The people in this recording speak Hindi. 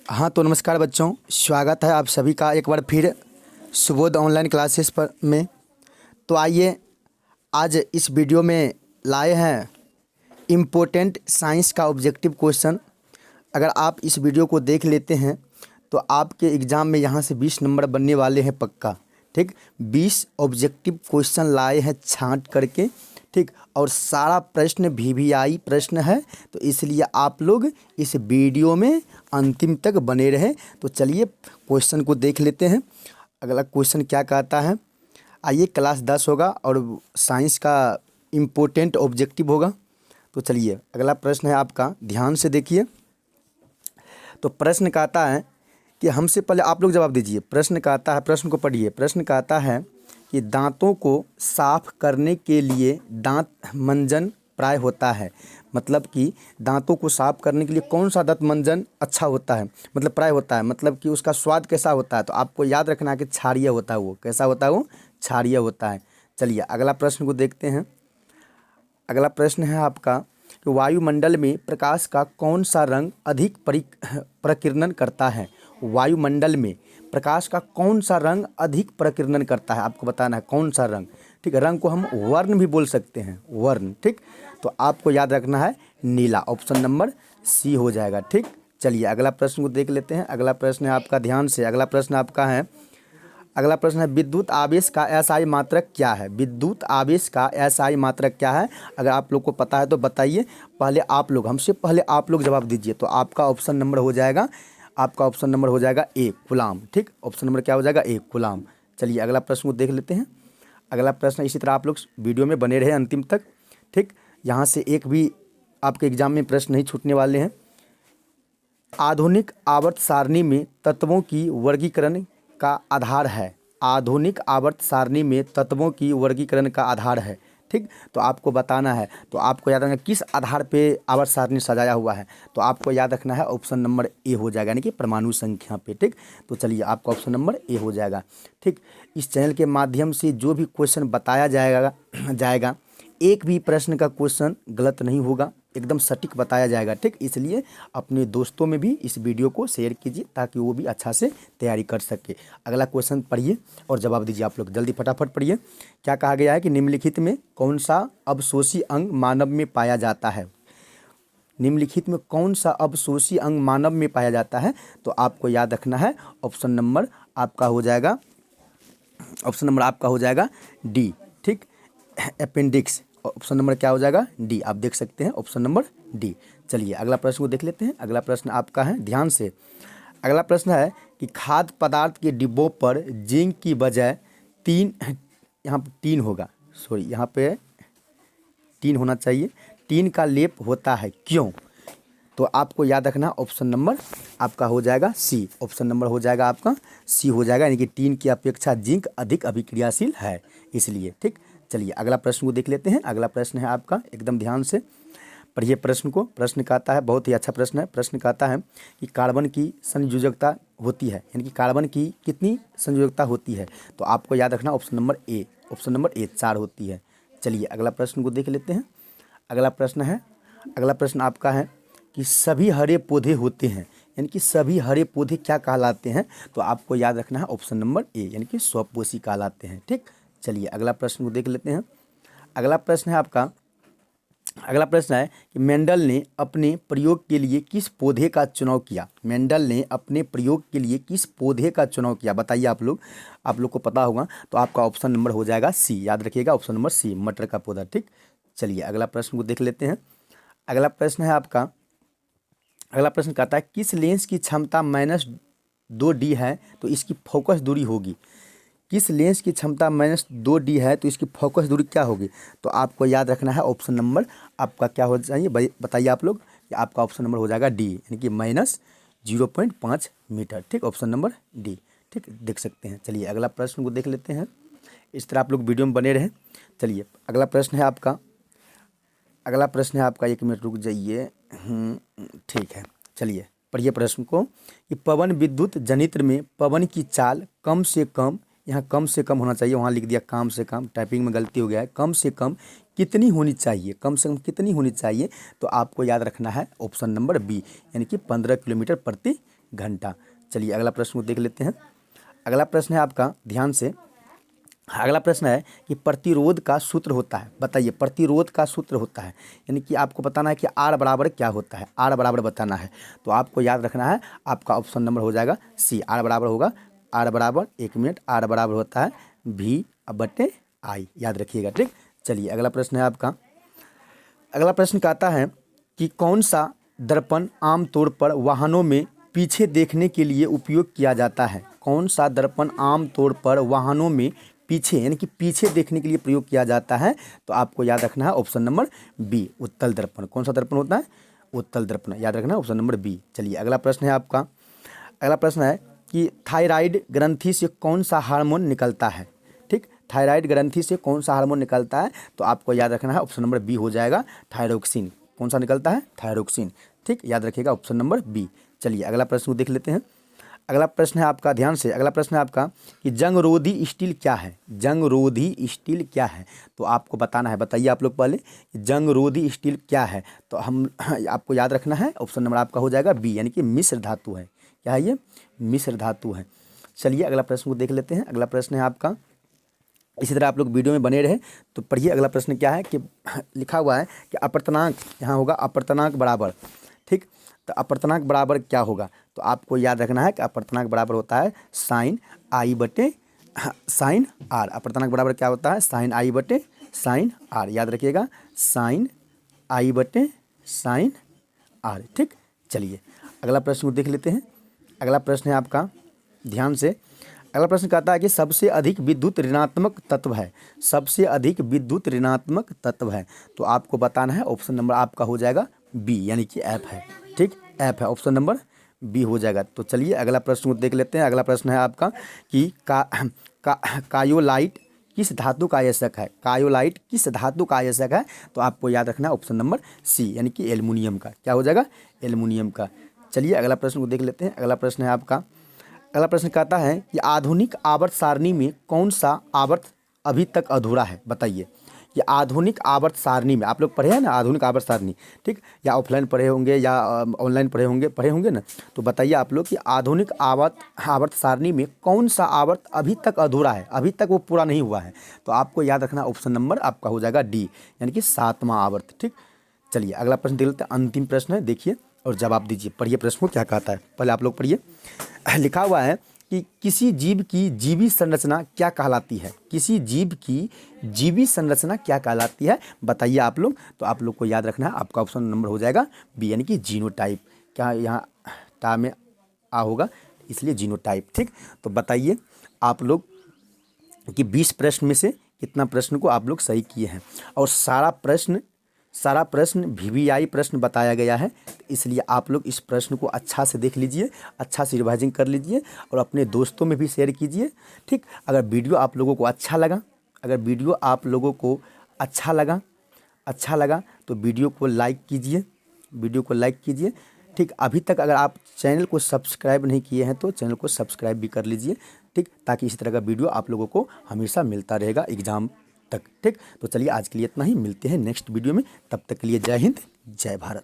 हाँ तो नमस्कार बच्चों, स्वागत है आप सभी का एक बार फिर सुबोध ऑनलाइन क्लासेस पर में। तो आइए आज इस वीडियो में लाए हैं इम्पोर्टेंट साइंस का ऑब्जेक्टिव क्वेश्चन। अगर आप इस वीडियो को देख लेते हैं तो आपके एग्ज़ाम में यहाँ से 20 नंबर बनने वाले हैं पक्का। ठीक, 20 ऑब्जेक्टिव क्वेश्चन लाए हैं छांट करके। ठीक, और सारा प्रश्न वीवीआई प्रश्न है, तो इसलिए आप लोग इस वीडियो में अंतिम तक बने रहें। तो चलिए क्वेश्चन को देख लेते हैं। अगला क्वेश्चन क्या कहता है, आइए क्लास 10 होगा और साइंस का इम्पोर्टेंट ऑब्जेक्टिव होगा। तो चलिए अगला प्रश्न है आपका, ध्यान से देखिए। तो प्रश्न कहता है कि हमसे पहले आप लोग जवाब दीजिए। प्रश्न कहता है, प्रश्न को पढ़िए। प्रश्न कहता है कि दांतों को साफ करने के लिए दांत मंजन प्राय होता है। मतलब कि दांतों को साफ करने के लिए कौन सा दांत मंजन अच्छा होता है, मतलब प्राय होता है, मतलब कि उसका स्वाद कैसा होता है। तो आपको याद रखना है कि क्षारीय होता है। वो कैसा होता है? वो क्षारीय होता है। चलिए अगला प्रश्न को देखते हैं। अगला प्रश्न है आपका कि वायुमंडल में प्रकाश का कौन सा रंग अधिक प्रकीर्णन करता है। वायुमंडल में प्रकाश का कौन सा रंग अधिक प्रकीर्णन करता है, आपको बताना है कौन सा रंग। ठीक है, रंग को हम वर्ण भी बोल सकते हैं, वर्ण। ठीक, तो आपको याद रखना है नीला। ऑप्शन नंबर सी हो जाएगा। ठीक, चलिए अगला प्रश्न को देख लेते हैं। अगला प्रश्न है आपका, ध्यान से। अगला प्रश्न आपका है, अगला प्रश्न है विद्युत आवेश का एसआई मात्रक क्या है। विद्युत आवेश का एसआई मात्रक क्या है? अगर आप लोग को पता है तो बताइए। पहले आप लोग, हमसे पहले आप लोग जवाब दीजिए। तो आपका ऑप्शन नंबर हो जाएगा, आपका ऑप्शन नंबर हो जाएगा ए, कूलाम। ठीक, ऑप्शन नंबर क्या हो जाएगा? ए, कूलाम। चलिए अगला प्रश्न को देख लेते हैं। अगला प्रश्न, इसी तरह आप लोग वीडियो में बने रहे अंतिम तक। ठीक, यहाँ से एक भी आपके एग्जाम में प्रश्न नहीं छूटने वाले हैं। आधुनिक आवर्त सारणी में तत्वों की वर्गीकरण का आधार है। आधुनिक आवर्त सारणी में तत्वों की वर्गीकरण का आधार है। ठीक, तो आपको बताना है। तो आपको याद रखना किस आधार पे आवर्त सारणी सजाया हुआ है। तो आपको याद रखना है ऑप्शन नंबर ए हो जाएगा, यानी कि परमाणु संख्या पे। ठीक, तो चलिए आपका ऑप्शन नंबर ए हो जाएगा। ठीक, इस चैनल के माध्यम से जो भी क्वेश्चन बताया जाएगा एक भी प्रश्न का क्वेश्चन गलत नहीं होगा, एकदम सटीक बताया जाएगा। ठीक, इसलिए अपने दोस्तों में भी इस वीडियो को शेयर कीजिए ताकि वो भी अच्छा से तैयारी कर सके। अगला क्वेश्चन पढ़िए और जवाब दीजिए। आप लोग जल्दी फटाफट पढ़िए। क्या कहा गया है कि निम्नलिखित में कौन सा अवशोषी अंग मानव में पाया जाता है। निम्नलिखित में कौन सा अवशोषी अंग मानव में पाया जाता है? तो आपको याद रखना है ऑप्शन नंबर आपका हो जाएगा, ऑप्शन नंबर आपका हो जाएगा डी। ठीक, अपेंडिक्स। ऑप्शन नंबर क्या हो जाएगा? डी। आप देख सकते हैं ऑप्शन नंबर डी। चलिए अगला प्रश्न को देख लेते हैं। अगला प्रश्न आपका है, ध्यान से। अगला प्रश्न है कि खाद्य पदार्थ के डिब्बों पर जिंक की बजाय 3, यहाँ पे 3 होगा, सॉरी यहाँ पे 3 होना चाहिए, 3 का लेप होता है, क्यों? तो आपको याद रखना ऑप्शन नंबर आपका हो जाएगा सी। ऑप्शन नंबर हो जाएगा आपका सी हो जाएगा, यानी कि 3 की अपेक्षा जिंक अधिक अभिक्रियाशील है, इसलिए। ठीक, चलिए अगला प्रश्न को देख लेते हैं। अगला प्रश्न है आपका, एकदम ध्यान से पढ़िए प्रश्न को। प्रश्न कहता है, बहुत ही अच्छा प्रश्न है। प्रश्न कहता है कि कार्बन की संयोजकता होती है, यानी कि कार्बन की कितनी संयोजकता होती है। तो आपको याद रखना option number A, option number A 4 होती है। चलिए अगला प्रश्न को देख लेते हैं। अगला प्रश्न है, अगला प्रश्न आपका है कि सभी हरे पौधे होते हैं, यानी कि सभी हरे पौधे क्या कहलाते हैं। तो आपको याद रखना है ऑप्शन नंबर ए, यानी कि स्वपोषी कहलाते हैं। ठीक, चलिए अगला प्रश्न को देख लेते हैं। अगला प्रश्न है आपका, अगला प्रश्न है कि मेंडल ने अपने प्रयोग के लिए किस पौधे का चुनाव किया। मेंडल ने अपने प्रयोग के लिए किस पौधे का चुनाव किया, बताइए आप लोग को पता होगा। तो आपका ऑप्शन नंबर हो जाएगा सी, याद रखिएगा ऑप्शन नंबर सी, मटर का पौधा। ठीक, चलिए अगला प्रश्न को देख लेते हैं। अगला प्रश्न है आपका, अगला प्रश्न कहता है किस लेंस की क्षमता -2D है तो इसकी फोकस दूरी होगी। किस लेंस की क्षमता -2D है तो इसकी फोकस दूरी क्या होगी। तो आपको याद रखना है ऑप्शन नंबर आपका क्या हो चाहिए, बताइए आप लोग। कि आपका ऑप्शन नंबर हो जाएगा डी, यानी कि -0.5 मीटर। ठीक, ऑप्शन नंबर डी। ठीक, देख सकते हैं। चलिए अगला प्रश्न को देख लेते हैं। इस तरह आप लोग वीडियो में बने रहें। चलिए अगला प्रश्न है आपका, अगला प्रश्न है आपका, 1 मिनट रुक जाइए। ठीक है, चलिए पढ़िए प्रश्न को कि पवन विद्युत जनित्र में पवन की चाल कम से कम यहाँ कम से कम होना चाहिए, वहाँ लिख दिया काम से कम, टाइपिंग में गलती हो गया है। कम से कम कितनी होनी चाहिए, कम से कम कितनी होनी चाहिए, तो आपको याद रखना है ऑप्शन नंबर बी, यानी कि 15 किलोमीटर प्रति घंटा। चलिए अगला प्रश्न को देख लेते हैं। अगला प्रश्न है आपका, ध्यान से, अगला प्रश्न है कि प्रतिरोध का सूत्र होता है, बताइए प्रतिरोध का सूत्र होता है, यानी कि आपको बताना है कि आर बराबर क्या होता है, आर बराबर बताना है। तो आपको याद रखना है, आपका ऑप्शन नंबर हो जाएगा सी, आर बराबर होगा, आर बराबर 1 मिनट, आर बराबर होता है वी बटे आई, याद रखिएगा, ठीक। चलिए अगला प्रश्न है आपका, अगला प्रश्न कहता है कि कौन सा दर्पण आमतौर पर वाहनों में पीछे देखने के लिए उपयोग किया जाता है। कौन सा दर्पण आमतौर पर वाहनों में पीछे, यानी कि पीछे देखने के लिए प्रयोग किया जाता है, तो आपको याद रखना है ऑप्शन नंबर बी, उत्तल दर्पण। कौन सा दर्पण होता है, उत्तल दर्पण, याद रखना है ऑप्शन नंबर बी। चलिए अगला प्रश्न है आपका, अगला प्रश्न है कि थायराइड ग्रंथि से कौन सा हार्मोन निकलता है, ठीक। थायराइड ग्रंथि से कौन सा हार्मोन निकलता है, तो आपको याद रखना है ऑप्शन नंबर बी हो जाएगा थायरोक्सिन। कौन सा निकलता है, थायरोक्सिन, ठीक, याद रखिएगा ऑप्शन नंबर बी। चलिए अगला प्रश्न को देख लेते हैं। अगला प्रश्न है आपका, ध्यान से, अगला प्रश्न है आपका कि जंगरोधी स्टील क्या है, जंगरोधी स्टील क्या है, तो आपको बताना है। बताइए आप लोग पहले कि जंगरोधी स्टील क्या है, तो हम आपको याद रखना है ऑप्शन नंबर आपका हो जाएगा बी, यानी कि मिश्र धातु है। क्या है ये, मिश्र धातु है। चलिए अगला प्रश्न को देख लेते हैं। अगला प्रश्न है आपका, इसी तरह आप लोग वीडियो में बने रहे तो पढ़िए। अगला प्रश्न क्या है कि लिखा हुआ है कि अपर्तनांक, यहाँ होगा अपर्तनांक बराबर, ठीक। तो अपर्तनांक बराबर क्या होगा, तो आपको याद रखना है कि अपर्तनांक बराबर होता है साइन आई बटे साइन आर। अपर्तनांक बराबर क्या होता है, साइन आई बटे साइन आर, याद रखिएगा साइन आई बटे साइन आर, ठीक। चलिए अगला प्रश्न को देख लेते हैं। अगला प्रश्न है आपका, ध्यान से, अगला प्रश्न कहता है कि सबसे अधिक विद्युत ऋणात्मक तत्व है, सबसे अधिक विद्युत ऋणात्मक तत्व है, तो आपको बताना है ऑप्शन नंबर आपका हो जाएगा बी, यानी कि एफ है, ठीक, एफ है, ऑप्शन नंबर बी हो जाएगा। तो चलिए अगला प्रश्न को देख लेते हैं। अगला प्रश्न है आपका कि कायोलाइट किस धातु का आयसक है, कायोलाइट किस धातु का आयसक है, तो आपको याद रखना है ऑप्शन नंबर सी, यानी कि एल्युमिनियम का। क्या हो जाएगा, एल्युमिनियम का। चलिए अगला प्रश्न को देख लेते हैं। अगला प्रश्न है आपका, अगला प्रश्न कहता है कि आधुनिक आवर्त सारणी में कौन सा आवर्त अभी तक अधूरा है, बताइए। ये आधुनिक आवर्त सारणी में आप लोग पढ़े हैं ना, आधुनिक आवर्त सारणी, ठीक, या ऑफलाइन पढ़े होंगे या ऑनलाइन पढ़े होंगे ना, तो बताइए आप लोग कि आधुनिक आवर्त सारणी में कौन सा आवर्त अभी तक अधूरा है, अभी तक वो पूरा नहीं हुआ है, तो आपको याद रखना ऑप्शन नंबर आपका हो जाएगा डी, यानी कि 7वां आवर्त, ठीक। चलिए अगला प्रश्न देख लेते हैं, अंतिम प्रश्न है, देखिए और जवाब दीजिए। पढ़िए प्रश्न को क्या कहता है, पहले आप लोग पढ़िए। लिखा हुआ है कि किसी जीव की जीवी संरचना क्या कहलाती है, किसी जीव की जीवी संरचना क्या कहलाती है, बताइए आप लोग। तो आप लोग को याद रखना है, आपका ऑप्शन नंबर हो जाएगा बी, यानी कि जीनोटाइप। क्या यहाँ टा में आ होगा, इसलिए जीनोटाइप, ठीक। तो बताइए आप लोग कि 20 प्रश्न में से कितना प्रश्न को आप लोग सही किए हैं, और सारा प्रश्न वीवीआई प्रश्न बताया गया है, इसलिए आप लोग इस प्रश्न को अच्छा से देख लीजिए, अच्छा से रिवाइजिंग कर लीजिए और अपने दोस्तों में भी शेयर कीजिए, ठीक। अगर वीडियो आप लोगों को अच्छा लगा, अगर वीडियो आप लोगों को अच्छा लगा तो वीडियो को लाइक कीजिए, वीडियो को लाइक कीजिए, ठीक। अभी तक अगर आप चैनल को सब्सक्राइब नहीं किए हैं तो चैनल को सब्सक्राइब भी कर लीजिए, ठीक, ताकि इसी तरह का वीडियो आप लोगों को हमेशा मिलता रहेगा एग्ज़ाम तक, ठीक। तो चलिए आज के लिए इतना ही, मिलते हैं नेक्स्ट वीडियो में, तब तक के लिए जय हिंद, जय भारत।